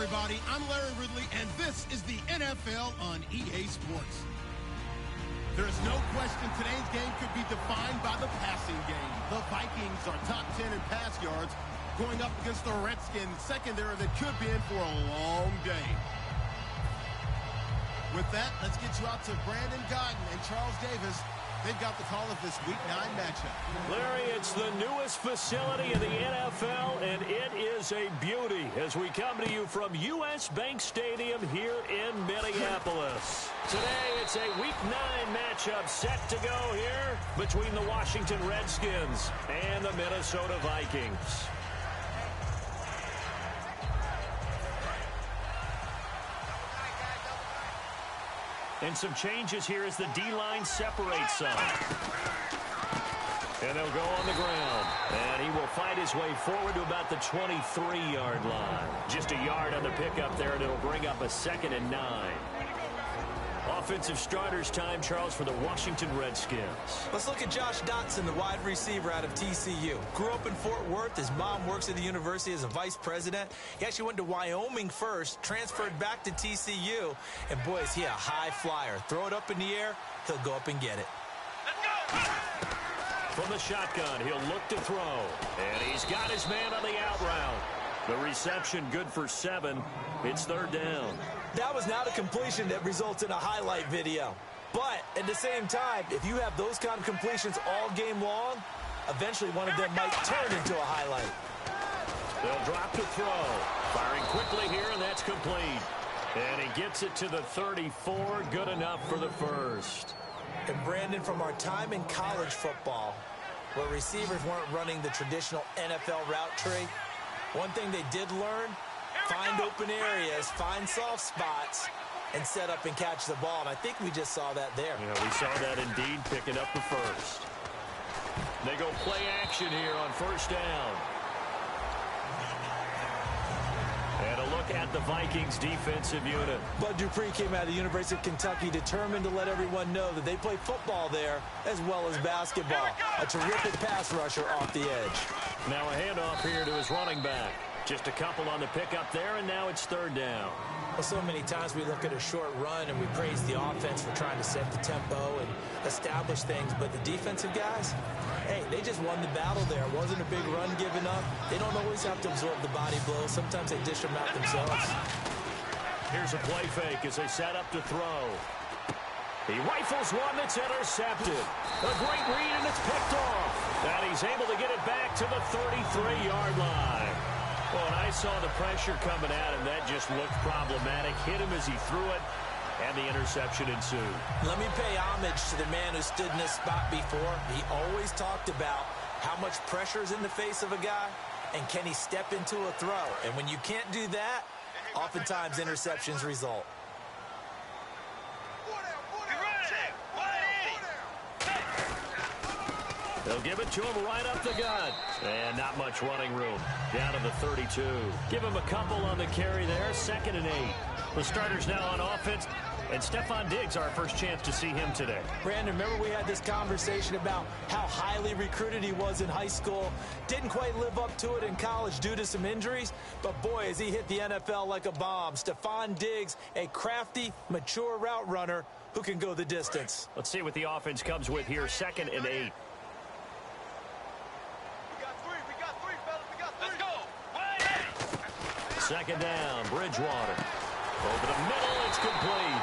everybody. I'm Larry Ridley, and this is the NFL on EA Sports. There is no question today's game could be defined by the passing game. The Vikings are top 10 in pass yards, going up against the Redskins secondary that could be in for a long day. With that, let's get you out to Brandon Godden and Charles Davis. They've got the call of this Week 9 matchup. Larry, it's the newest facility in the NFL, and it is a beauty as we come to you from U.S. Bank Stadium here in Minneapolis. Today, it's a Week 9 matchup set to go here between the Washington Redskins and the Minnesota Vikings. And some changes here as the D-line separates some. And they'll go on the ground. And he will fight his way forward to about the 23-yard line. Just a yard on the pickup there, and it'll bring up a 2nd and 9. Offensive starters time, Charles, for the Washington Redskins. Let's look at Josh Dotson, the wide receiver out of TCU. Grew up in Fort Worth. His mom works at the university as a vice president. He actually went to Wyoming first, transferred back to TCU, and boy, is he a high flyer. Throw it up in the air, he'll go up and get it. From the shotgun, he'll look to throw, and he's got his man on the out route. The reception good for 7. It's 3rd down. That was not a completion that results in a highlight video. But at the same time, if you have those kind of completions all game long, eventually one of them might turn into a highlight. They'll drop to throw. Firing quickly here, and that's complete. And he gets it to the 34. Good enough for the first. And Brandon, from our time in college football, where receivers weren't running the traditional NFL route tree, one thing they did learn: find open areas, find soft spots, and set up and catch the ball. And I think we just saw that there. Yeah, we saw that indeed, picking up the first. They go play action here on 1st down. And a look at the Vikings defensive unit. Bud Dupree came out of the University of Kentucky determined to let everyone know that they play football there as well as basketball. A terrific pass rusher off the edge. Now a handoff here to his running back. Just a couple on the pickup there, and now it's 3rd down. Well, so many times we look at a short run and we praise the offense for trying to set the tempo and establish things, but the defensive guys, hey, they just won the battle there. It wasn't a big run given up. They don't always have to absorb the body blows. Sometimes they dish them out themselves. Here's a play fake as they set up to throw. He rifles one that's intercepted. A great read, and it's picked off. And he's able to get it back to the 33-yard line. Well, and I saw the pressure coming at him. That just looked problematic. Hit him as he threw it, and the interception ensued. Let me pay homage to the man who stood in this spot before. He always talked about how much pressure is in the face of a guy, and can he step into a throw. And when you can't do that, oftentimes interceptions result. They'll give it to him right up the gut. And not much running room. Down to the 32. Give him a couple on the carry there. 2nd and 8. The starters now on offense. And Stephon Diggs, our first chance to see him today. Brandon, remember we had this conversation about how highly recruited he was in high school. Didn't quite live up to it in college due to some injuries. But boy, has he hit the NFL like a bomb. Stephon Diggs, a crafty, mature route runner who can go the distance. Let's see what the offense comes with here. 2nd and 8. Second down, Bridgewater. Over the middle, it's complete.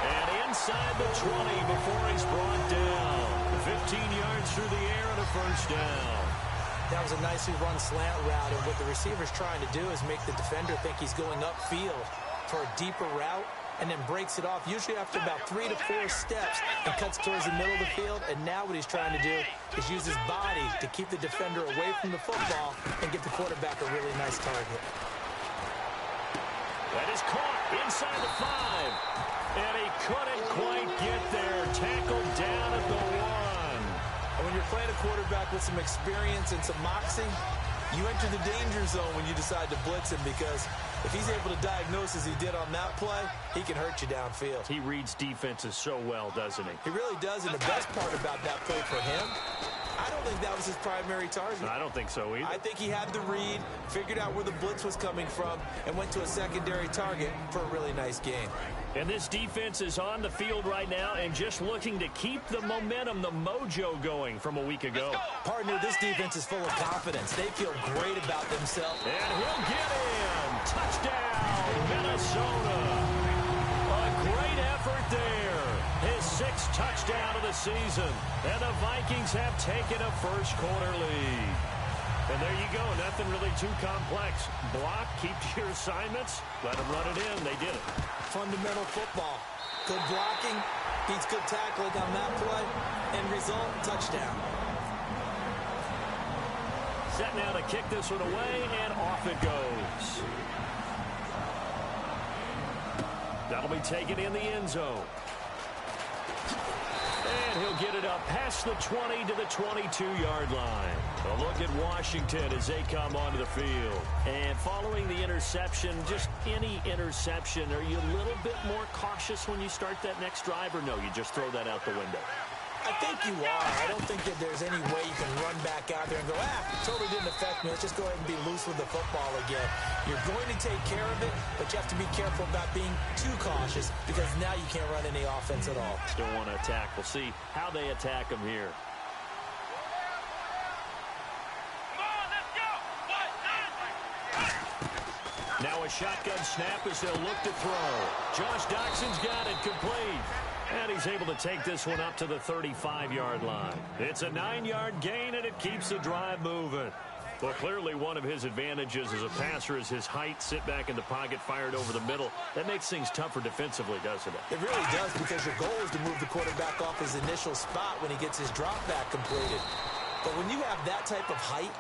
And inside the 20 before he's brought down. 15 yards through the air and a 1st down. That was a nicely run slant route, and what the receiver's trying to do is make the defender think he's going upfield for a deeper route, and then breaks it off, usually after about 3 to 4 steps, and cuts towards the middle of the field. And now what he's trying to do is use his body to keep the defender away from the football and get the quarterback a really nice target. That is caught inside the 5. And he couldn't quite get there. Tackled down at the 1. And when you're playing a quarterback with some experience and some moxie, you enter the danger zone when you decide to blitz him, because if he's able to diagnose as he did on that play, he can hurt you downfield. He reads defenses so well, doesn't he? He really does, and the best part about that play for him, I don't think that was his primary target. I don't think so either. I think he had the read, figured out where the blitz was coming from, and went to a secondary target for a really nice gain. And this defense is on the field right now and just looking to keep the momentum, the mojo going from a week ago. Partner, this defense is full of confidence. They feel great about themselves. And he'll get in. Touchdown, Minnesota. A great effort there. His 6th touchdown of the season. And the Vikings have taken a first-quarter lead. And there you go. Nothing really too complex. Block, keep to your assignments, let them run it in. They did it. Fundamental football. Good blocking, beats good tackling on that play. End result, touchdown. Set now to kick this one away, and off it goes. That'll be taken in the end zone. And he'll get it up past the 20 to the 22-yard line. A look at Washington as they come onto the field. And following the interception, just any interception, are you a little bit more cautious when you start that next drive, or no, you just throw that out the window? I think you are. I don't think that there's any way you can run back out there and go, totally didn't affect me. Let's just go ahead and be loose with the football again. You're going to take care of it, but you have to be careful about being too cautious because now you can't run any offense at all. Still want to attack. We'll see how they attack them here. Now a shotgun snap as they'll look to throw. Josh Doxson's got it complete. And he's able to take this one up to the 35-yard line. It's a 9-yard gain, and it keeps the drive moving. Well, clearly one of his advantages as a passer is his height, sit back in the pocket, fired over the middle. That makes things tougher defensively, doesn't it? It really does, because your goal is to move the quarterback off his initial spot when he gets his drop back completed. But when you have that type of height,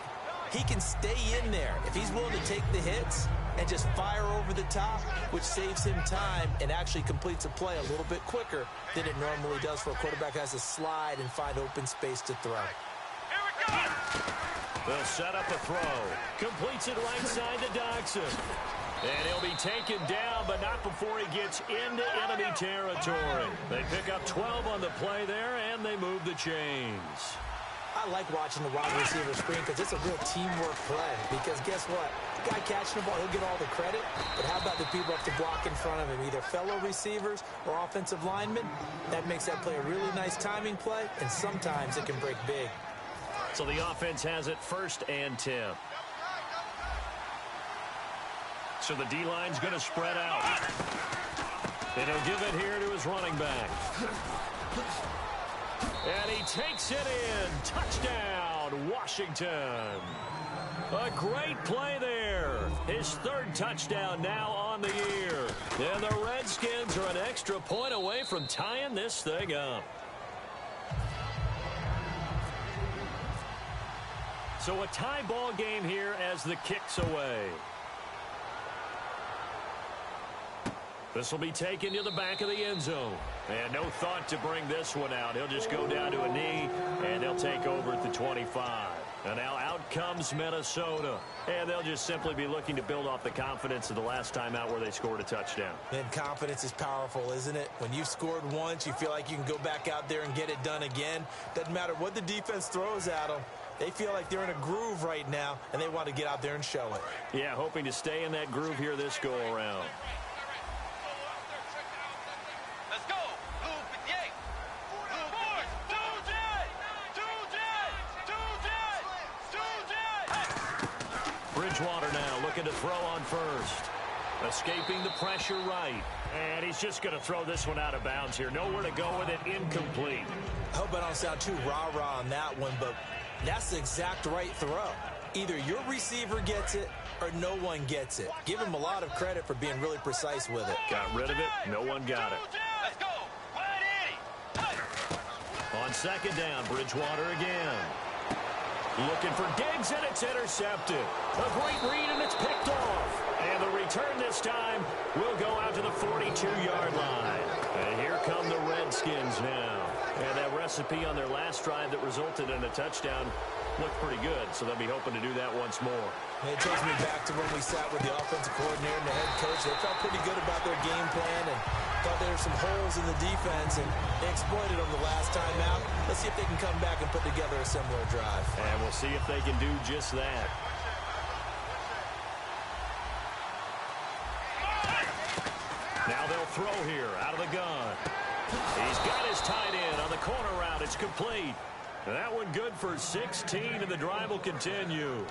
he can stay in there. If he's willing to take the hits and just fire over the top, which saves him time and actually completes a play a little bit quicker than it normally does for a quarterback who has to slide and find open space to throw. They'll set up a throw. Completes it right side to Doxson. And he'll be taken down, but not before he gets into enemy territory. They pick up 12 on the play there, and they move the chains. I like watching the wide receiver screen because it's a real teamwork play. Because guess what? The guy catching the ball, he'll get all the credit. But how about the people up to block in front of him? Either fellow receivers or offensive linemen. That makes that play a really nice timing play, and sometimes it can break big. So the offense has it 1st and 10. So the D-line's going to spread out. And he'll give it here to his running back. And he takes it in. Touchdown, Washington. A great play there. His 3rd touchdown now on the year. And the Redskins are an extra point away from tying this thing up. So a tie ball game here as the kick's away. This will be taken to the back of the end zone. And no thought to bring this one out. He'll just go down to a knee, and they'll take over at the 25. And now out comes Minnesota. And they'll just simply be looking to build off the confidence of the last time out where they scored a touchdown. And confidence is powerful, isn't it? When you've scored once, you feel like you can go back out there and get it done again. Doesn't matter what the defense throws at them. They feel like they're in a groove right now, and they want to get out there and show it. Yeah, hoping to stay in that groove here this go-around. Bridgewater now looking to throw on first. Escaping the pressure right. And he's just going to throw this one out of bounds here. Nowhere to go with it. Incomplete. I hope I don't sound too rah-rah on that one, but that's the exact right throw. Either your receiver gets it or no one gets it. Give him a lot of credit for being really precise with it. Got rid of it. No one got it. Let's go. On 2nd down, Bridgewater again. Looking for Diggs, and it's intercepted. A great read, and it's picked off. And the return this time will go out to the 42-yard line. And here come the Redskins now. And that recipe on their last drive that resulted in a touchdown looked pretty good, so they'll be hoping to do that once more. It takes me back to when we sat with the offensive coordinator and the head coach. They felt pretty good about their game plan and thought there were some holes in the defense, and they exploited them the last time out. Let's see if they can come back and put together a similar drive. And we'll see if they can do just that. Now they'll throw here out of the gun. He's got his tight end on the corner route. It's complete. That one good for 16, and the drive will continue.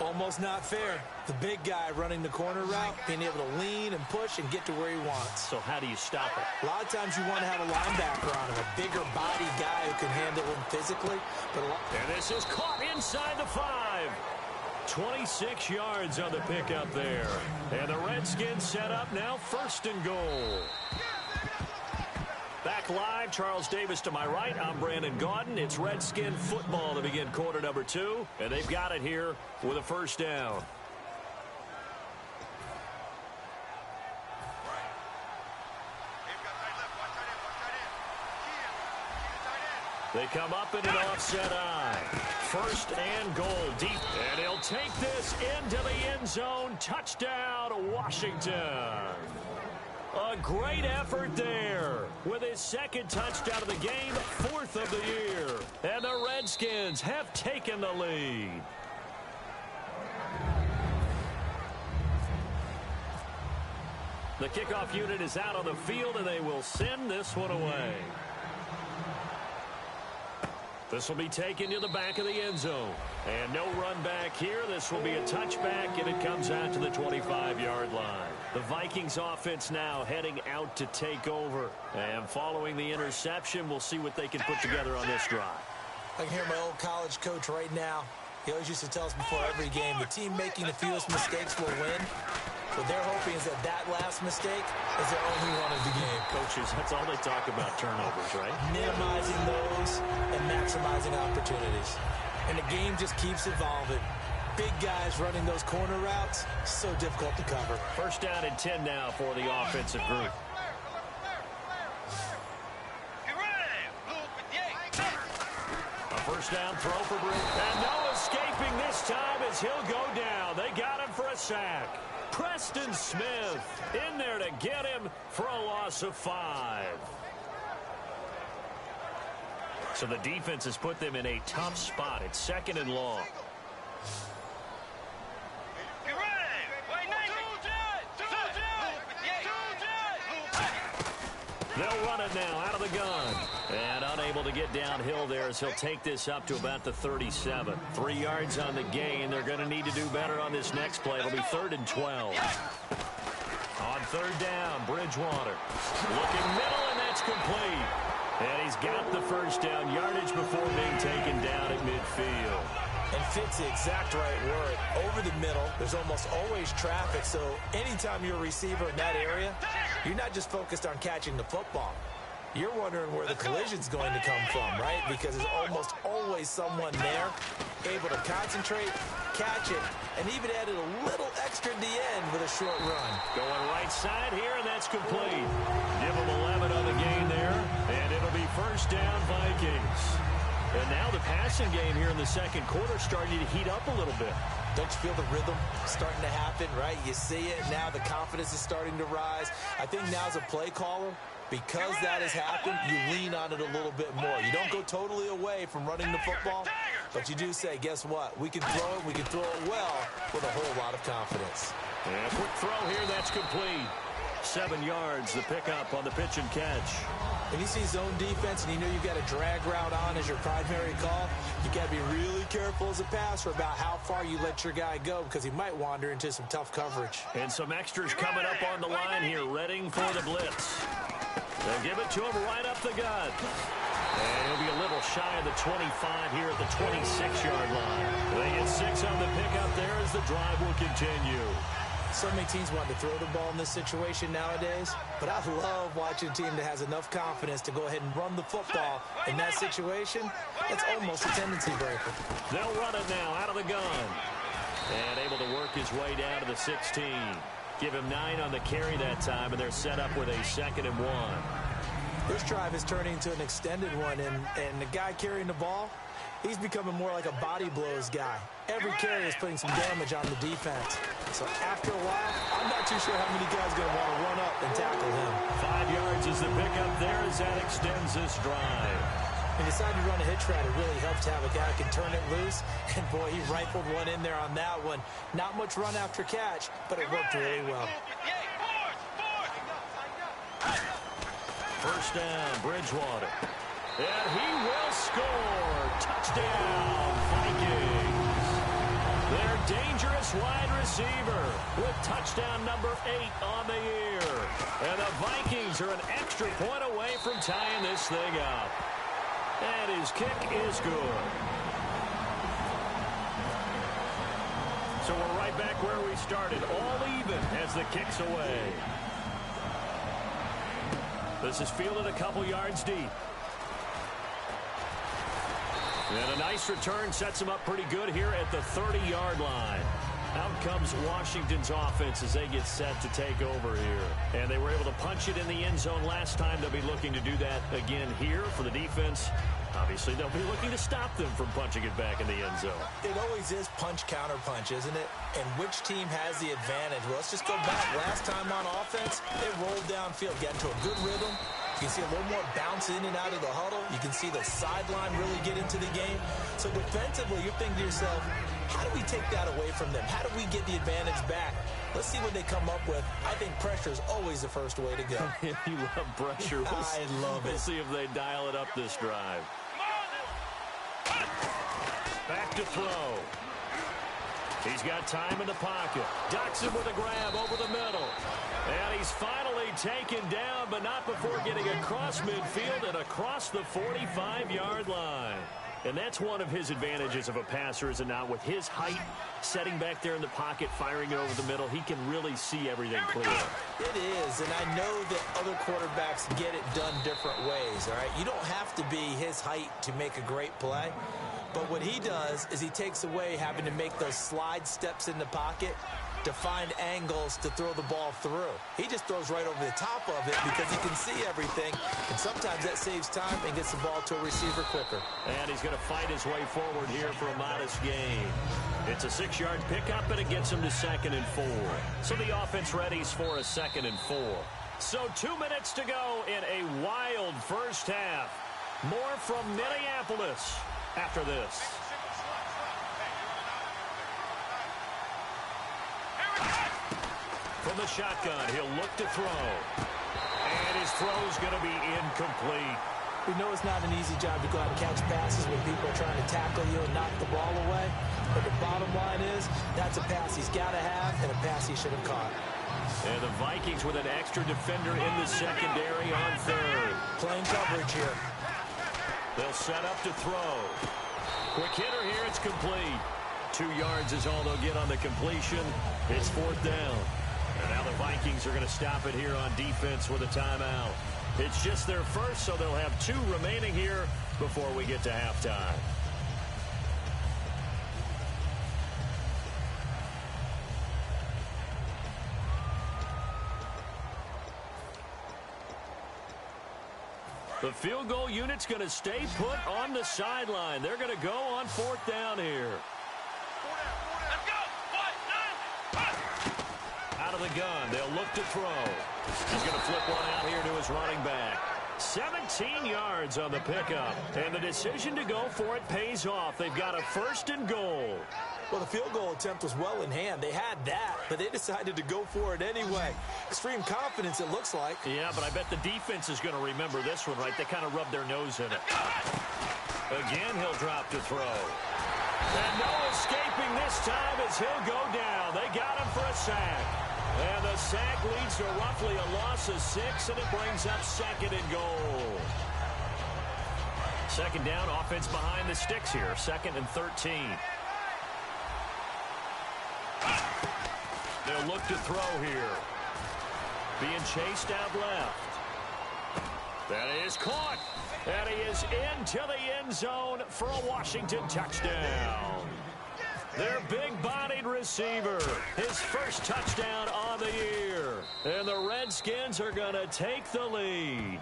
Almost not fair. The big guy running the corner route, being able to lean and push and get to where he wants. So how do you stop it? A lot of times you want to have a linebacker on him, a bigger body guy who can handle him physically. And this is caught inside the 5. 26 yards on the pickup there. And the Redskins set up now 1st and goal. Back live, Charles Davis to my right. I'm Brandon Gaudin. It's Redskin football to begin quarter number 2. And they've got it here with a 1st down. They come up in an offset eye. 1st and goal deep. And he'll take this into the end zone. Touchdown, Washington. A great effort there with his 2nd touchdown of the game, 4th of the year. And the Redskins have taken the lead. The kickoff unit is out on the field, and they will send this one away. This will be taken to the back of the end zone. And no run back here. This will be a touchback, and it comes out to the 25-yard line. The Vikings offense now heading out to take over. And following the interception, we'll see what they can put together on this drive. I can hear my old college coach right now. He always used to tell us before every game, the team making the fewest mistakes will win. What they're hoping is that last mistake is their only one of the game. Coaches, that's all they talk about, turnovers, right? Minimizing those and maximizing opportunities. And the game just keeps evolving. Big guys running those corner routes, so difficult to cover. 1st down and 10 now for the offensive group. A 1st down throw for Bruce. And no escaping this time as he'll go down. They got him for a sack. Preston Smith in there to get him for a loss of 5. So the defense has put them in a tough spot. It's 2nd and long. They'll run it now out of the gun. And unable to get downhill there as he'll take this up to about the 37. 3 yards on the gain. They're going to need to do better on this next play. It'll be 3rd and 12. On 3rd down, Bridgewater. Looking middle, and that's complete. And he's got the 1st down yardage before being taken down at midfield. And fits the exact right word. Over the middle, there's almost always traffic, so anytime you're a receiver in that area, you're not just focused on catching the football. You're wondering where the collision's going to come from, right? Because there's almost always someone there able to concentrate, catch it, and even added a little extra at the end with a short run. Going right side here, and that's complete. Give them 11 on the gain there, and it'll be 1st down Vikings. And now the passing game here in the 2nd quarter starting to heat up a little bit. Don't you feel the rhythm starting to happen, right? You see it now. The confidence is starting to rise. I think now as a play caller, because that has happened, you lean on it a little bit more. You don't go totally away from running the football, but you do say, guess what? We can throw it. We can throw it well with a whole lot of confidence. And a quick throw here. That's complete. 7 yards, the pickup on the pitch and catch. When you see zone defense and you know you've got a drag route on as your primary call, you got to be really careful as a passer about how far you let your guy go because he might wander into some tough coverage. And some extras coming up on the line here, readying for the blitz. They'll give it to him right up the gut. And he'll be a little shy of the 25 here at the 26-yard line. They get 6 on the pickup there as the drive will continue. So many teams want to throw the ball in this situation nowadays, but I love watching a team that has enough confidence to go ahead and run the football in that situation. It's almost a tendency breaker. They'll run it now out of the gun. And able to work his way down to the 16. Give him 9 on the carry that time, and they're set up with a 2nd and 1. This drive is turning into an extended one, and the guy carrying the ball, he's becoming more like a body blows guy. Every carry is putting some damage on the defense. So after a while, I'm not too sure how many guys are going to want to run up and tackle him. 5 yards is the pickup there as that extends this drive. He decided to run a hitch route. It really helps to have a guy who can turn it loose. And, boy, he rifled one in there on that one. Not much run after catch, but it worked really well. First down, Bridgewater. And he will score. Touchdown, Vikings. Their dangerous wide receiver with touchdown number 8 on the year. And the Vikings are an extra point away from tying this thing up. And his kick is good. So we're right back where we started, all even as the kick's away. This is fielded a couple yards deep. And a nice return sets him up pretty good here at the 30-yard line. Out comes Washington's offense as they get set to take over here. And they were able to punch it in the end zone last time. They'll be looking to do that again here for the defense. Obviously, they'll be looking to stop them from punching it back in the end zone. It always is punch-counter-punch, isn't it? And which team has the advantage? Well, let's just go back. Last time on offense, they rolled downfield, got into a good rhythm. You can see a little more bounce in and out of the huddle. You can see the sideline really get into the game. So defensively, you're thinking to yourself, how do we take that away from them? How do we get the advantage back? Let's see what they come up with. I think pressure is always the first way to go. You love pressure. I love it. We'll see if they dial it up this drive. Back to throw. He's got time in the pocket. Ducks him with a grab over the middle. And he's finally taken down, but not before getting across midfield and across the 45-yard line. And that's one of his advantages of a passer, is it not? With his height, setting back there in the pocket, firing it over the middle, he can really see everything clear. It is, and I know that other quarterbacks get it done different ways, all right? You don't have to be his height to make a great play. But what he does is he takes away having to make those slide steps in the pocket to find angles to throw the ball through. He just throws right over the top of it because he can see everything, and sometimes that saves time and gets the ball to a receiver quicker. And he's going to fight his way forward here for a modest gain. It's a 6-yard pickup, and it gets him to 2nd and 4. So the offense readies for a 2nd and 4. So 2 minutes to go in a wild first half. More from Minneapolis after this. From the shotgun, he'll look to throw. And his throw's going to be incomplete. We know it's not an easy job to go out and catch passes when people are trying to tackle you and knock the ball away. But the bottom line is, that's a pass he's got to have and a pass he should have caught. And the Vikings with an extra defender in the secondary on 3rd. Playing coverage here. They'll set up to throw. Quick hitter here, it's complete. 2 yards is all they'll get on the completion. It's 4th down. And now the Vikings are going to stop it here on defense with a timeout. It's just their first, so they'll have 2 remaining here before we get to halftime. The field goal unit's going to stay put on the sideline. They're going to go on 4th down here. Out of the gun, they'll look to throw. He's going to flip one out here to his running back. 17 yards on the pickup, and the decision to go for it pays off. They've got a 1st and goal. Well, the field goal attempt was well in hand. They had that, but they decided to go for it anyway. Extreme confidence, it looks like. Yeah, but I bet the defense is going to remember this one, right? They kind of rubbed their nose in it. Again, he'll drop to throw. And no escaping this time as he'll go down. They got him for a sack. And the sack leads to roughly a loss of 6, and it brings up 2nd and goal. 2nd down, offense behind the sticks here. 2nd and 13. They'll look to throw here. Being chased out left. That is caught. And he is into the end zone for a Washington touchdown. Their big-bodied receiver, his first touchdown on the year. And the Redskins are going to take the lead.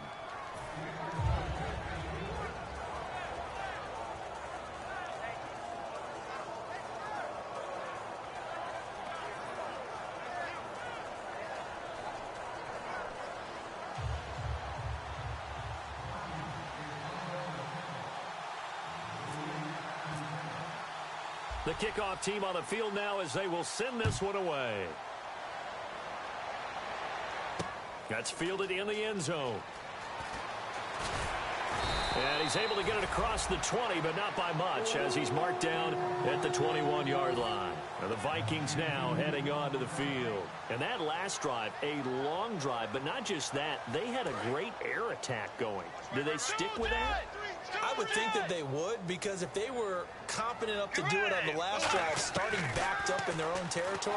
The kickoff team on the field now as they will send this one away. That's fielded in the end zone. And he's able to get it across the 20, but not by much, as he's marked down at the 21-yard line. The Vikings now heading on to the field. And that last drive, a long drive, but not just that. They had a great air attack going. Did they stick with that? I would think that they would, because if they were competent enough to do it on the last drive, starting backed up in their own territory,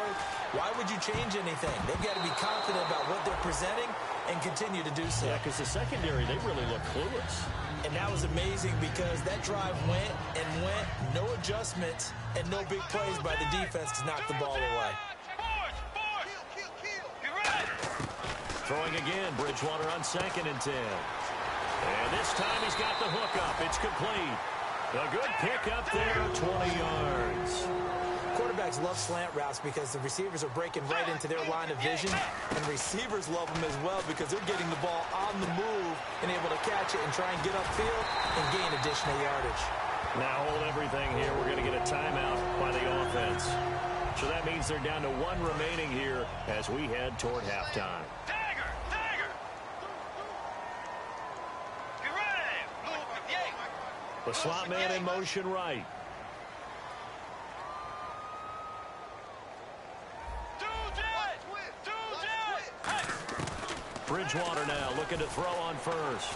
why would you change anything? They've got to be confident about what they're presenting and continue to do so. Yeah, because the secondary, they really look clueless. And that was amazing because that drive went and went, no adjustments, and no big plays by the defense to knock the ball away. Throwing again, Bridgewater on 2nd and 10. And this time he's got the hook up. It's complete. A good pick up there, 20 yards. Quarterbacks love slant routes because the receivers are breaking right into their line of vision, and receivers love them as well because they're getting the ball on the move and able to catch it and try and get upfield and gain additional yardage. Now hold everything here. We're going to get a timeout by the offense. So that means they're down to 1 remaining here as we head toward halftime. The slot man in motion right. Bridgewater now looking to throw on first.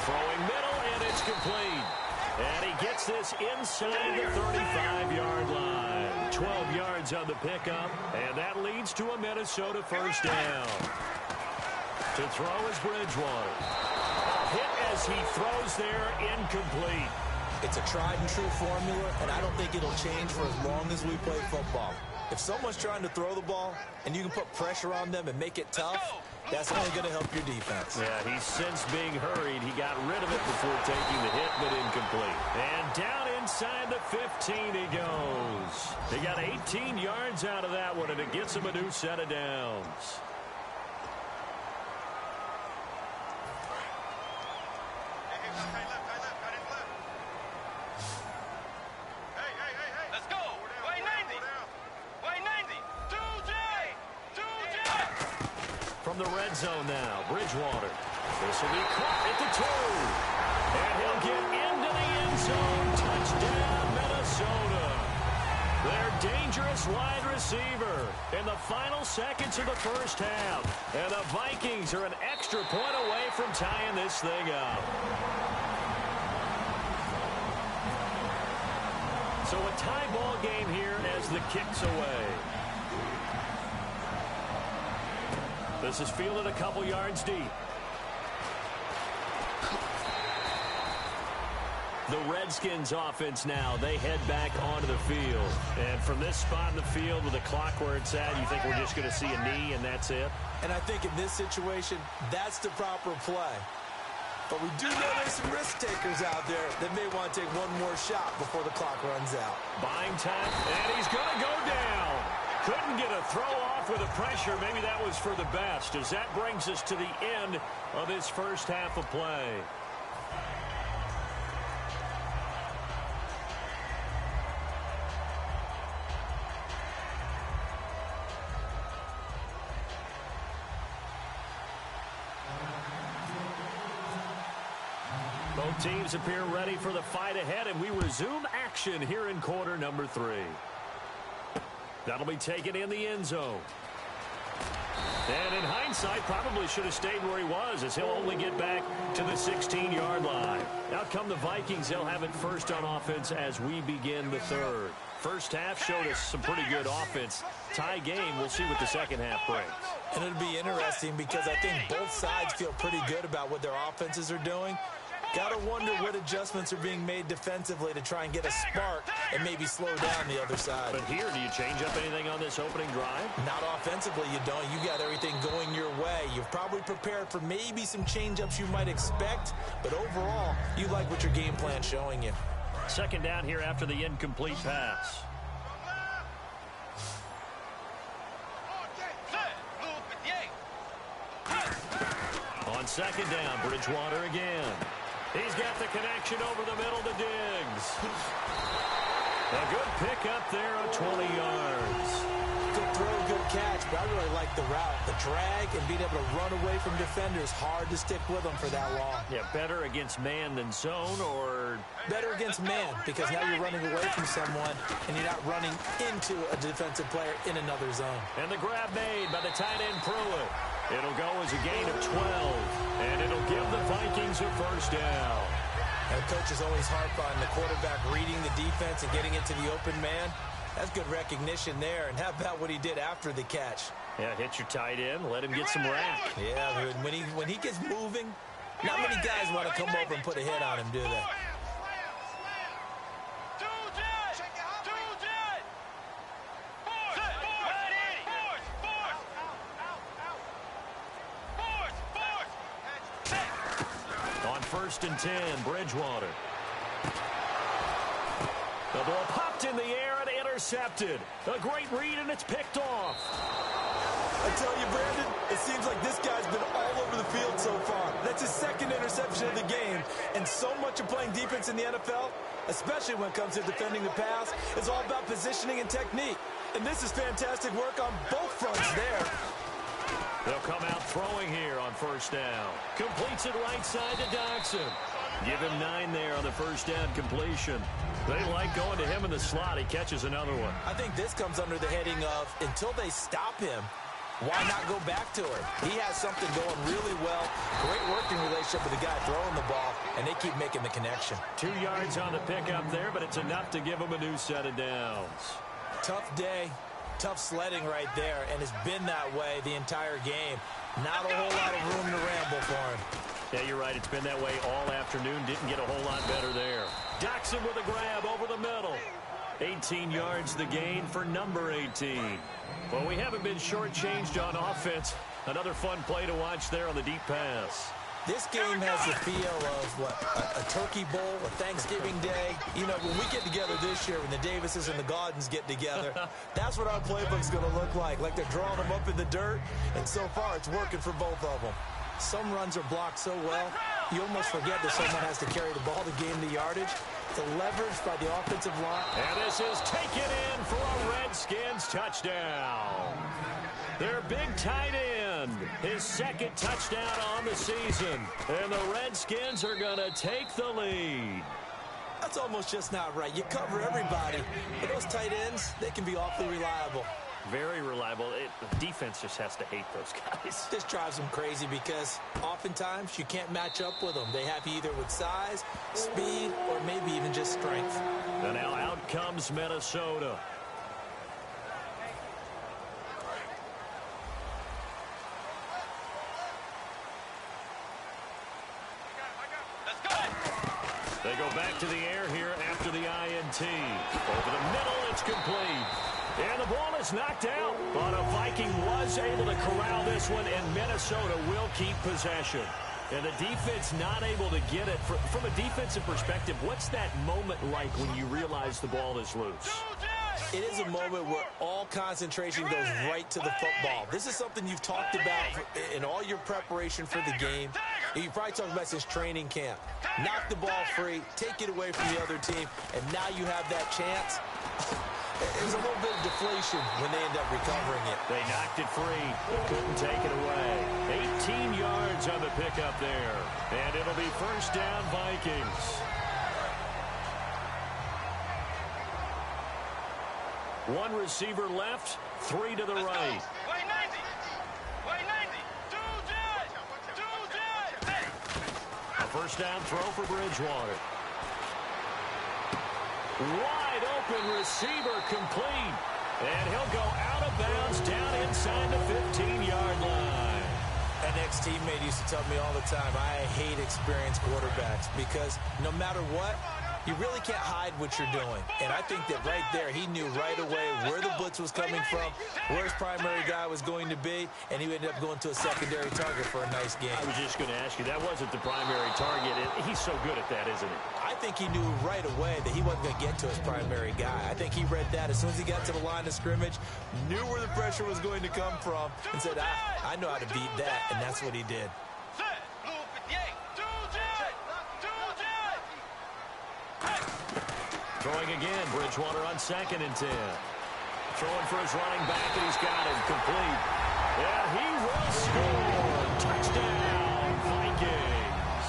Throwing middle, and it's complete. And he gets this inside the 35-yard line. 12 yards on the pickup, and that leads to a Minnesota first down. To throw is Bridgewater. Hit as he throws there, incomplete. It's a tried-and-true formula, and I don't think it'll change for as long as we play football. If someone's trying to throw the ball and you can put pressure on them and make it tough, that's only going to help your defense. Yeah, he's since being hurried. He got rid of it before taking the hit, but incomplete. And down inside the 15 he goes. He got 18 yards out of that one, and it gets him a new set of downs. From the red zone now, Bridgewater. This will be caught at the 2. And he'll get into the end zone. Touchdown, Minnesota. Their dangerous wide receiver in the final seconds of the first half. And the Vikings are an extra point away from tying this thing up. So a tie ball game here as the kick's away. This is fielded a couple yards deep. The Redskins offense now, they head back onto the field. And from this spot in the field with the clock where it's at, you think we're just going to see a knee and that's it? And I think in this situation, that's the proper play. But we do know there's some risk takers out there that may want to take one more shot before the clock runs out. Buying time, and he's going to go down. Couldn't get a throw off with the pressure. Maybe that was for the best, as that brings us to the end of this first half of play. Both teams appear ready for the fight ahead, and we resume action here in quarter number 3. That'll be taken in the end zone. And in hindsight, probably should have stayed where he was, as he'll only get back to the 16-yard line. Out come the Vikings. They'll have it first on offense as we begin the third. First half showed us some pretty good offense. Tie game, we'll see what the second half brings. And it'll be interesting because I think both sides feel pretty good about what their offenses are doing. Got to wonder what adjustments are being made defensively to try and get a spark and maybe slow down the other side. But here, do you change up anything on this opening drive? Not offensively, you don't. You got everything going your way. You've probably prepared for maybe some change-ups you might expect, but overall, you like what your game plan's showing you. Second down here after the incomplete pass. On second down, Bridgewater again. He's got the connection over the middle to Diggs. A good pickup there of 20 yards. Good throw, good catch, but I really like the route. The drag and being able to run away from defenders, hard to stick with them for that long. Yeah, better against man than zone, or? Better against man, because now you're running away from someone and you're not running into a defensive player in another zone. And the grab made by the tight end Pruitt. It'll go as a gain of 12, and it'll give the Vikings a first down. And coaches always harp on the quarterback reading the defense and getting it to the open man. That's good recognition there. And how about what he did after the catch? Yeah, hit your tight end, let him get some rack. Yeah, when he gets moving, not many guys want to come over and put a hit on him, do they? On 1st and 10, Bridgewater. The ball popped in the air and intercepted. A great read, and it's picked off. I tell you, Brandon, it seems like this guy's been all over the field so far. That's his second interception of the game. And so much of playing defense in the NFL, especially when it comes to defending the pass, is all about positioning and technique. And this is fantastic work on both fronts there. They'll come out throwing here on 1st down. Completes it right side to Doxson. Give him 9 there on the 1st down completion. They like going to him in the slot. He catches another one. I think this comes under the heading of, until they stop him, why not go back to him? He has something going really well. Great working relationship with the guy throwing the ball, and they keep making the connection. 2 yards on the pickup there, but it's enough to give him a new set of downs. Tough day, tough sledding right there, and it's been that way the entire game. Not a whole lot of room to ramble for him. Yeah, you're right. It's been that way all afternoon. Didn't get a whole lot better there. Doxson with a grab over the middle. 18 yards the gain for number 18. Well, we haven't been shortchanged on offense. Another fun play to watch there on the deep pass. This game has the feel of, what, a turkey bowl, a Thanksgiving day. You know, when we get together this year, when the Davises and the Gaudens get together, that's what our playbook's going to look like. Like they're drawing them up in the dirt, and so far it's working for both of them. Some runs are blocked so well, you almost forget that someone has to carry the ball to gain the yardage. The leverage by the offensive line. And this is taken in for a Redskins touchdown. Their big tight end, his second touchdown on the season. And the Redskins are going to take the lead. That's almost just not right. You cover everybody. But those tight ends, they can be awfully reliable. Very reliable. The defense just has to hate those guys. This drives them crazy because oftentimes you can't match up with them. They have you either with size, speed, or maybe even just strength. And now out comes Minnesota. They go back to the air here after the INT. Over the middle, it's complete. And the ball is knocked out. But a Viking was able to corral this one, and Minnesota will keep possession. And the defense not able to get it. From a defensive perspective, what's that moment like when you realize the ball is loose? It is a moment where all concentration goes right to the football. This is something you've talked about in all your preparation for the game. You probably talked about since training camp. Knock the ball free, take it away from the other team, and now you have that chance. There's a little bit of deflation when they end up recovering it. They knocked it free, but couldn't take it away. 18 yards on the pickup there. And it'll be first down Vikings. One receiver left, 3 to the right. A first down throw for Bridgewater. Wide open receiver complete. And he'll go out of bounds down inside the 15-yard line. An ex-teammate used to tell me all the time, I hate experienced quarterbacks because no matter what, you really can't hide what you're doing. And I think that right there, he knew right away where the blitz was coming from, where his primary guy was going to be, and he ended up going to a secondary target for a nice game. I was just going to ask you, that wasn't the primary target. He's so good at that, isn't he? I think he knew right away that he wasn't going to get to his primary guy. I think he read that as soon as he got to the line of scrimmage, knew where the pressure was going to come from, and said, I know how to beat that, and that's what he did. Throwing again, Bridgewater on 2nd and 10. Throwing for his running back, and he's got it complete. And he will score. Touchdown, Vikings.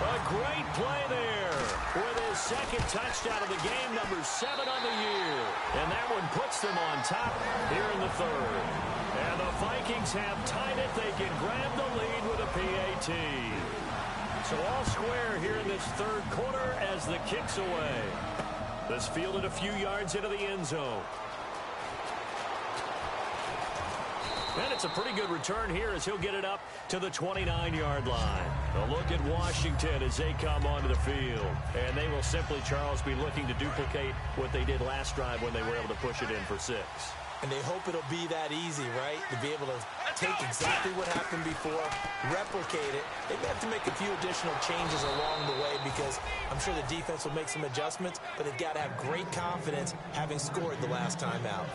A great play there with his 2nd touchdown of the game, number 7 on the year. And that one puts them on top here in the 3rd. And the Vikings have tied it. They can grab the lead with a PAT. So all square here in this 3rd quarter as the kick's away. This fielded a few yards into the end zone. And it's a pretty good return here as he'll get it up to the 29-yard line. A look at Washington as they come onto the field. And they will simply, Charles, be looking to duplicate what they did last drive when they were able to push it in for 6. And they hope it'll be that easy, right? To be able to take exactly what happened before, replicate it. They may have to make a few additional changes along the way because I'm sure the defense will make some adjustments, but they've got to have great confidence having scored the last time out.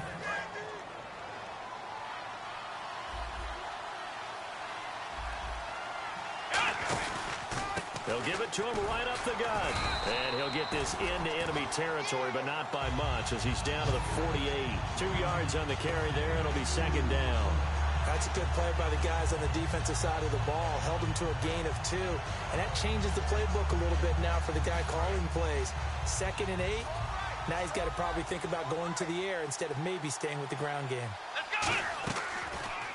They'll give it to him right up the gut. And he'll get this into enemy territory, but not by much as he's down to the 48. 2 yards on the carry there, and it'll be 2nd down. That's a good play by the guys on the defensive side of the ball. Held him to a gain of 2. And that changes the playbook a little bit now for the guy calling plays. 2nd and 8. Now he's got to probably think about going to the air instead of maybe staying with the ground game.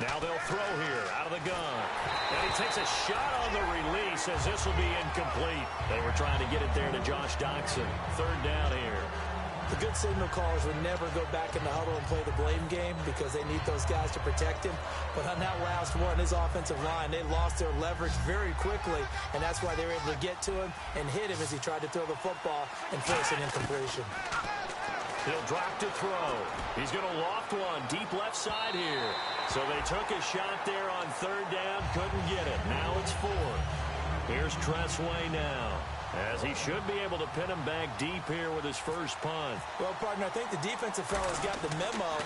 Now they'll throw here out of the gun. And he takes a shot on the release as this will be incomplete. They were trying to get it there to Josh Doxson. 3rd down here. The good signal callers would never go back in the huddle and play the blame game because they need those guys to protect him. But on that last one, his offensive line, they lost their leverage very quickly, and that's why they were able to get to him and hit him as he tried to throw the football and force an incompletion. He'll drop to throw. He's going to loft one deep left side here. So they took a shot there on 3rd down, couldn't get it. Now it's 4th. Here's Tressway now, as he should be able to pin him back deep here with his first punt. Well, partner, I think the defensive fellas got the memo,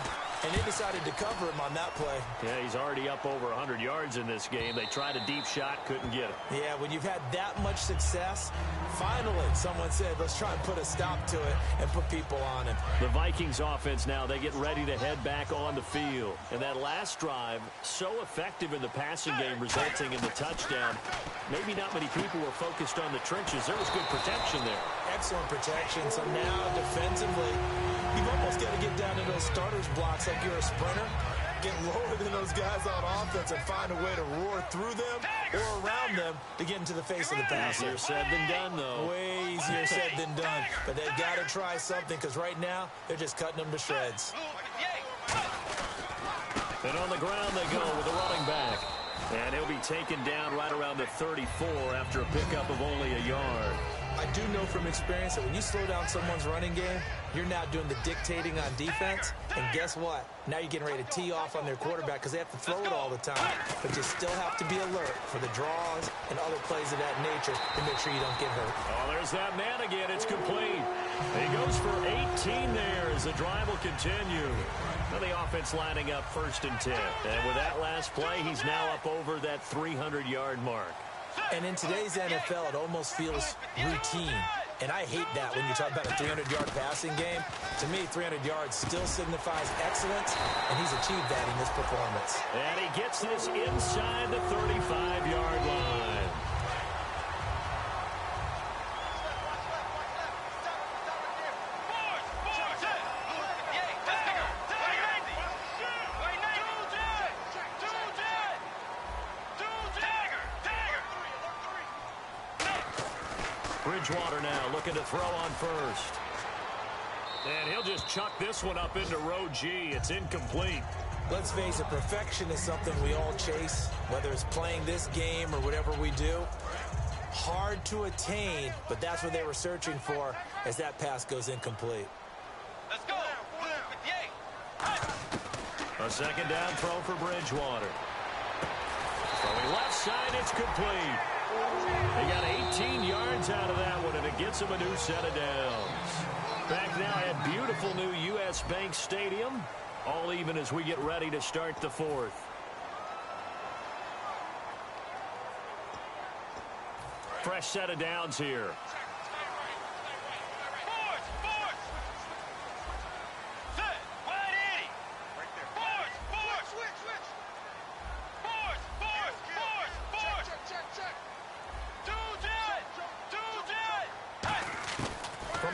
and they decided to cover him on that play. Yeah, he's already up over 100 yards in this game. They tried a deep shot, couldn't get it. Yeah, when you've had that much success, finally someone said, let's try and put a stop to it and put people on him. The Vikings offense now, they get ready to head back on the field. And that last drive, so effective in the passing game, resulting in the touchdown. Maybe not many people were focused on the trenches. There was good protection there. Excellent protection. So now defensively, you've almost got to get down to those starters blocks like you're a sprinter. Get lower than those guys on offense and find a way to roar through them or around them to get into the face of the passer. Easier said than done, though. Way easier said than done. But they've got to try something because right now they're just cutting them to shreds. And on the ground they go with the running back. And he'll be taken down right around the 34 after a pickup of only a yard. I do know from experience that when you slow down someone's running game, you're now doing the dictating on defense. And guess what? Now you're getting ready to tee off on their quarterback because they have to throw it all the time. But you still have to be alert for the draws and other plays of that nature to make sure you don't get hurt. Oh, there's that man again. It's complete. He goes for 18 there as the drive will continue. Now the offense lining up 1st and 10. And with that last play, he's now up over that 300-yard mark. And in today's NFL, it almost feels routine. And I hate that when you talk about a 300-yard passing game. To me, 300 yards still signifies excellence, and he's achieved that in this performance. And he gets this inside the 35-yard line. Bridgewater now looking to throw on 1st. And he'll just chuck this one up into row G. It's incomplete. Let's face it, perfection is something we all chase, whether it's playing this game or whatever we do. Hard to attain, but that's what they were searching for as that pass goes incomplete. Let's go. 58. A 2nd down throw for Bridgewater. Throwing left side, it's complete. They got 18 yards out of that one, and it gets them a new set of downs. Back now at beautiful new U.S. Bank Stadium. All even as we get ready to start the 4th. Fresh set of downs here.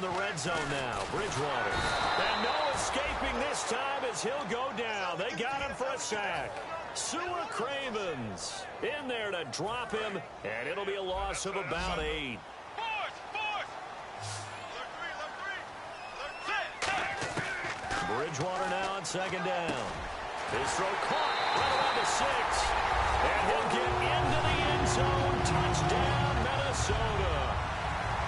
the red zone now. Bridgewater. And no escaping this time as he'll go down. They got him for a sack. Sua Cravens in there to drop him, and it'll be a loss of about 8. Bridgewater now on second down. His throw caught right around the 6. And he'll get into the end zone. Touchdown, Minnesota.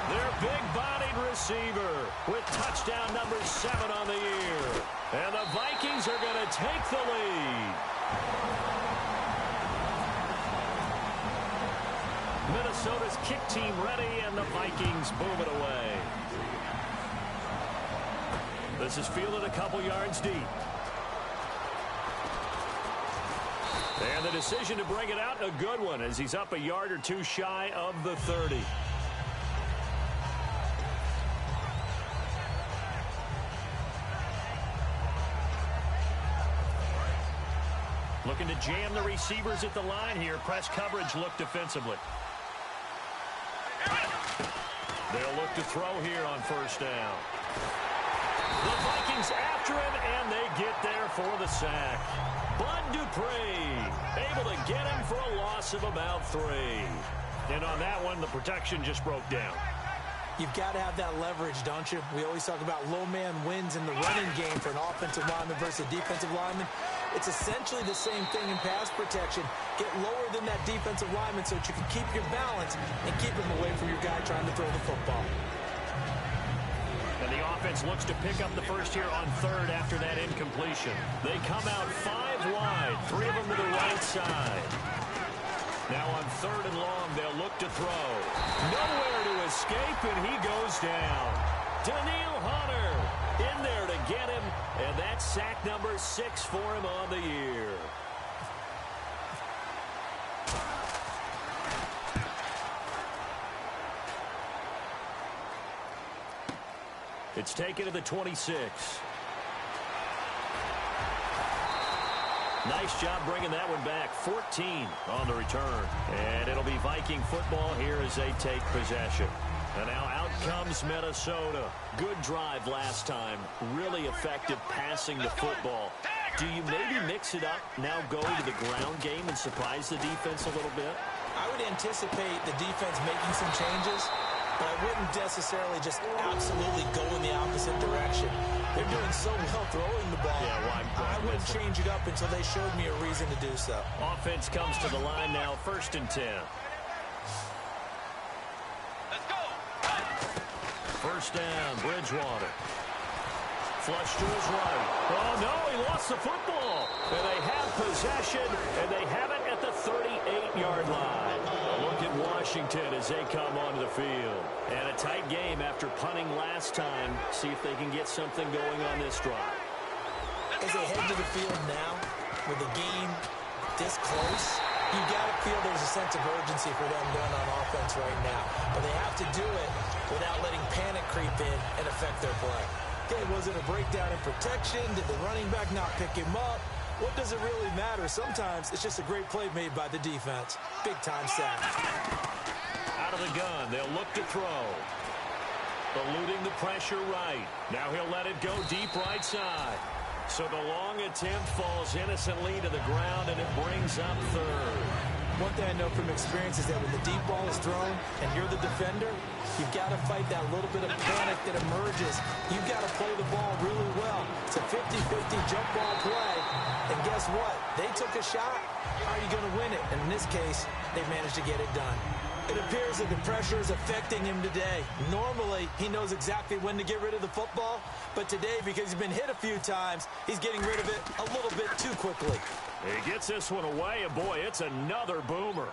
Their big-bodied receiver with touchdown number 7 on the year. And the Vikings are going to take the lead. Minnesota's kick team ready, and the Vikings boom it away. This is fielded a couple yards deep. And the decision to bring it out, a good one, as he's up a yard or two shy of the 30. Looking to jam the receivers at the line here. Press coverage look defensively. They'll look to throw here on first down. The Vikings after him, and they get there for the sack. Bud Dupree able to get him for a loss of about 3. And on that one, the protection just broke down. You've got to have that leverage, don't you? We always talk about low man wins in the running game for an offensive lineman versus a defensive lineman. It's essentially the same thing in pass protection. Get lower than that defensive lineman so that you can keep your balance and keep him away from your guy trying to throw the football. And the offense looks to pick up the first here on third after that incompletion. They come out 5 wide, 3 of them to the right side. Now on third and long, they'll look to throw. Nowhere to escape, and he goes down. Daniil Hunter in there to get him, and that's sack number 6 for him on the year. It's taken to the 26. Nice job bringing that one back. 14 on the return. And it'll be Viking football here as they take possession. And now out comes Minnesota. Good drive last time. Really effective passing the football. Do you maybe mix it up, now go to the ground game and surprise the defense a little bit? I would anticipate the defense making some changes, but I wouldn't necessarily just absolutely go in the opposite direction. They're doing so well throwing the ball. Yeah, well, I wouldn't change it up until they showed me a reason to do so. Offense comes to the line now, 1st and 10. Let's go. First down, Bridgewater. Flush to his right. Oh, no, he lost the football. And they have possession, and they have it at the 38-yard line. A look at Washington as they come onto the field. And a tight game after punting last time. See if they can get something going on this drive. As they head to the field now, with the game this close, you've got to feel there's a sense of urgency for them going on offense right now. But they have to do it without letting panic creep in and affect their play. Okay, was it a breakdown in protection? Did the running back not pick him up? What does it really matter? Sometimes it's just a great play made by the defense. Big-time sack. Out of the gun, they'll look to throw. Eluding the pressure right. Now he'll let it go deep right side. So the long attempt falls innocently to the ground, and it brings up third. One thing I know from experience is that when the deep ball is thrown and you're the defender, you've got to fight that little bit of panic that emerges. You've got to play the ball really well. It's a 50-50 jump ball play. And guess what? They took a shot. How are you going to win it? And in this case, they managed to get it done. It appears that the pressure is affecting him today. Normally, he knows exactly when to get rid of the football. But today, because he's been hit a few times, he's getting rid of it a little bit too quickly. He gets this one away, and boy, it's another boomer.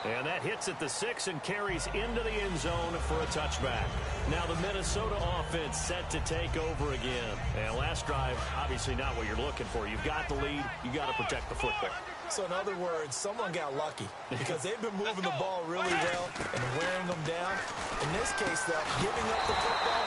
And that hits at the 6 and carries into the end zone for a touchback. Now the Minnesota offense set to take over again. And last drive, obviously not what you're looking for. You've got the lead. You got to protect the football. So in other words, someone got lucky because they've been moving the ball really well and wearing them down. In this case, though, giving up the football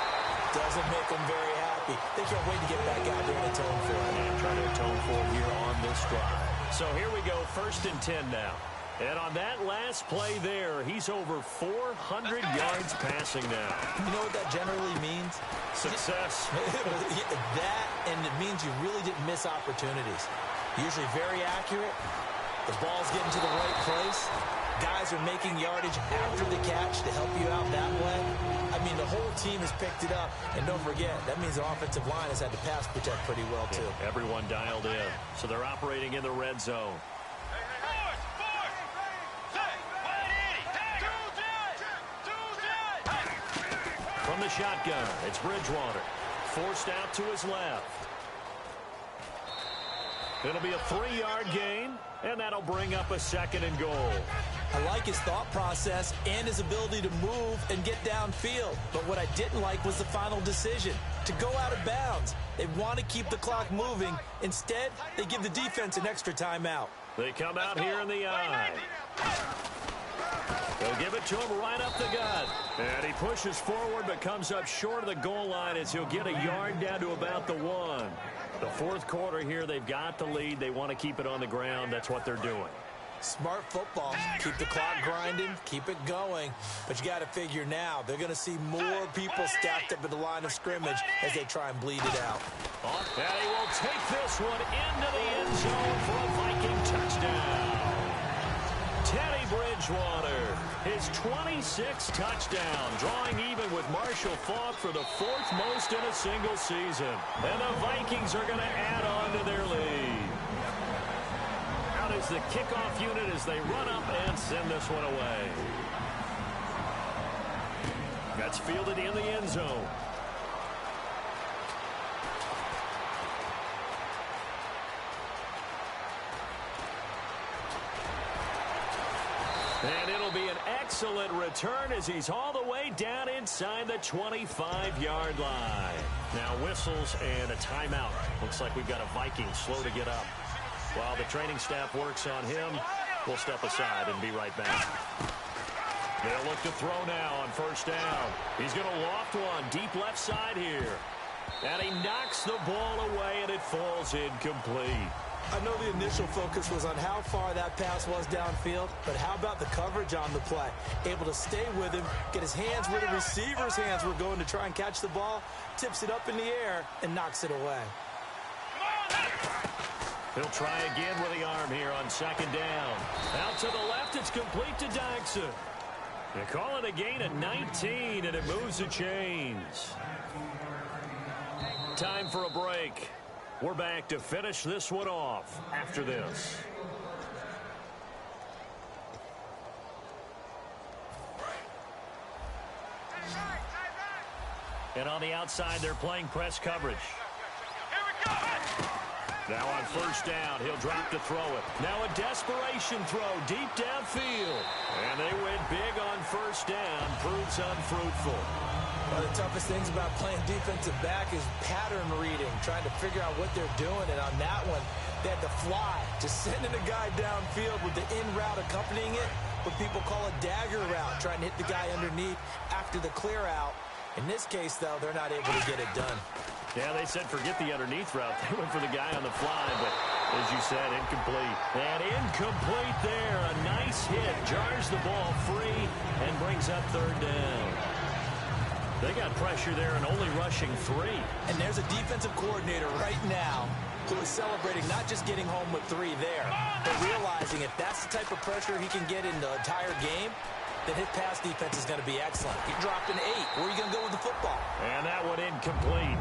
doesn't make them very happy. They can't wait to get back out there and atone for it. And try to atone for it here on this drive. So here we go, 1st and 10 now. And on that last play there, he's over 400 yards passing now. You know what that generally means? Success. That, and it means you really didn't miss opportunities. Usually very accurate. The ball's getting to the right place. Guys are making yardage after the catch to help you out that way. I mean, the whole team has picked it up. And don't forget, that means the offensive line has had to pass protect pretty well, too. Yeah, everyone dialed in. So they're operating in the red zone. From the shotgun, it's Bridgewater. Forced out to his left. It'll be a 3-yard gain, and that'll bring up a 2nd and goal. I like his thought process and his ability to move and get downfield. But what I didn't like was the final decision, to go out of bounds. They want to keep the clock moving. Instead, they give the defense an extra timeout. They come out here in the eye. They'll give it to him right up the gut. And he pushes forward but comes up short of the goal line as he'll get a yard down to about the 1. The 4th quarter here, they've got the lead. They want to keep it on the ground. That's what they're doing. Smart football. Keep the clock grinding, keep it going. But you got to figure now, they're going to see more people stacked up at the line of scrimmage as they try and bleed it out. And he will take this one into the end zone for a Viking touchdown. Teddy Bridgewater, his 26th touchdown, drawing even with Marshall Faulk for the 4th most in a single season. And the Vikings are going to add on to their lead. Out is the kickoff unit as they run up and send this one away. That's fielded in the end zone. And it'll be an excellent return as he's all the way down inside the 25-yard line. Now whistles and a timeout. Looks like we've got a Viking slow to get up. While the training staff works on him, we'll step aside and be right back. They'll look to throw now on 1st down. He's going to loft one deep left side here. And he knocks the ball away and it falls incomplete. I know the initial focus was on how far that pass was downfield, but how about the coverage on the play? Able to stay with him, get his hands where the receiver's hands were going to try and catch the ball, tips it up in the air, and knocks it away. He'll try again with the arm here on 2nd down. Out to the left, it's complete to Dyson. They call it a gain of 19, and it moves the chains. Time for a break. We're back to finish this one off after this. And on the outside, they're playing press coverage. Now on 1st down, he'll drop to throw it. Now a desperation throw deep downfield. And they went big on 1st down. Proves unfruitful. One of the toughest things about playing defensive back is pattern reading, trying to figure out what they're doing. And on that one, they had to fly, just sending a guy downfield with the in route accompanying it, what people call a dagger route, trying to hit the guy underneath after the clear out. In this case, though, they're not able to get it done. Yeah, they said forget the underneath route. They went for the guy on the fly, but as you said, incomplete. And incomplete there. A nice hit. Jars the ball free and brings up 3rd down. They got pressure there and only rushing 3. And there's a defensive coordinator right now who is celebrating not just getting home with 3 there, but realizing if that's the type of pressure he can get in the entire game, then his pass defense is going to be excellent. He dropped an 8. Where are you going to go with the football? And that one incomplete.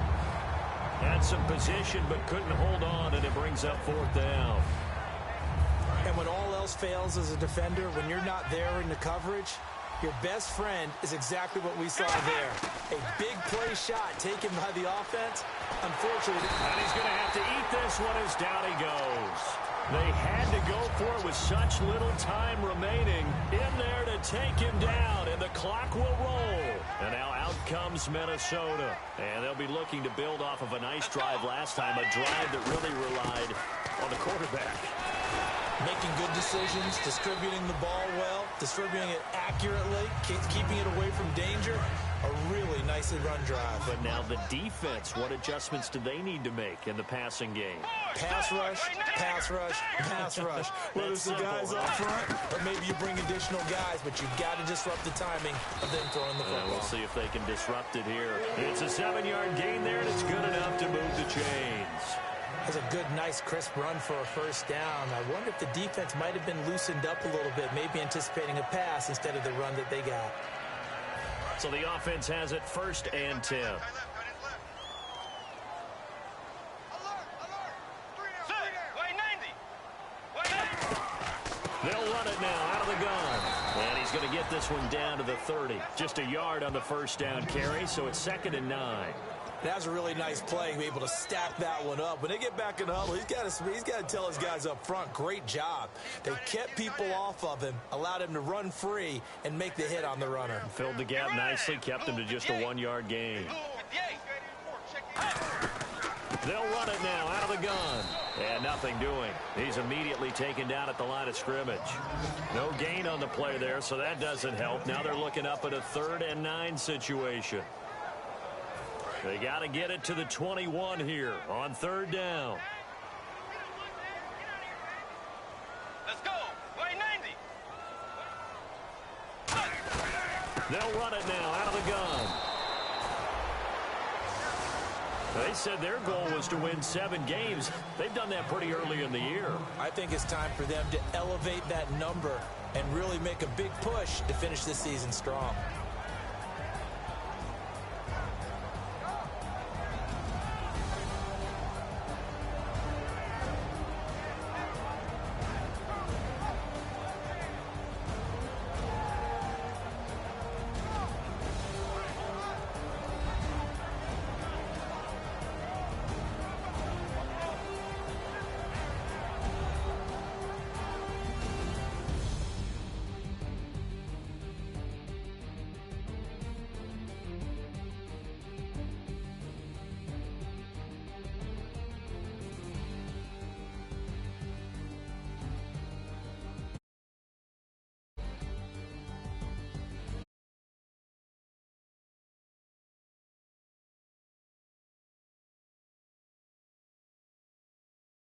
Had some position but couldn't hold on, and it brings up 4th down. And when all else fails as a defender, when you're not there in the coverage, your best friend is exactly what we saw there. A big play shot taken by the offense. Unfortunately. And he's going to have to eat this one as down he goes. They had to go for it with such little time remaining in there to take him down, and the clock will roll. And now out comes Minnesota. And they'll be looking to build off of a nice drive last time, a drive that really relied on the quarterback. Making good decisions, distributing the ball well, distributing it accurately, keeping it away from danger. A really nicely run drive. But now the defense, what adjustments do they need to make in the passing game? Pass rush, pass rush, pass rush. Whether it's the guys up front or maybe you bring additional guys, but you've got to disrupt the timing of them throwing the football. We'll see if they can disrupt it here. It's a 7-yard gain there, and it's good enough to move the chains. That's a good, nice, crisp run for a first down. I wonder if the defense might have been loosened up a little bit, maybe anticipating a pass instead of the run that they got. So the offense has it 1st and 10. They'll run it now out of the gun. And he's going to get this one down to the 30. Just a yard on the first down carry, so it's 2nd and 9. That was a really nice play, be able to stack that one up. When they get back in the huddle, he's got to tell his guys up front, great job. They kept people off of him, allowed him to run free, and make the hit on the runner. Filled the gap nicely, kept him to just a 1-yard gain. They'll run it now out of the gun. And nothing doing. He's immediately taken down at the line of scrimmage. No gain on the play there, so that doesn't help. Now they're looking up at a 3rd and 9 situation. They got to get it to the 21 here on 3rd down. Let's go. Play 90. They'll run it now out of the gun. They said their goal was to win 7 games. They've done that pretty early in the year. I think it's time for them to elevate that number and really make a big push to finish this season strong.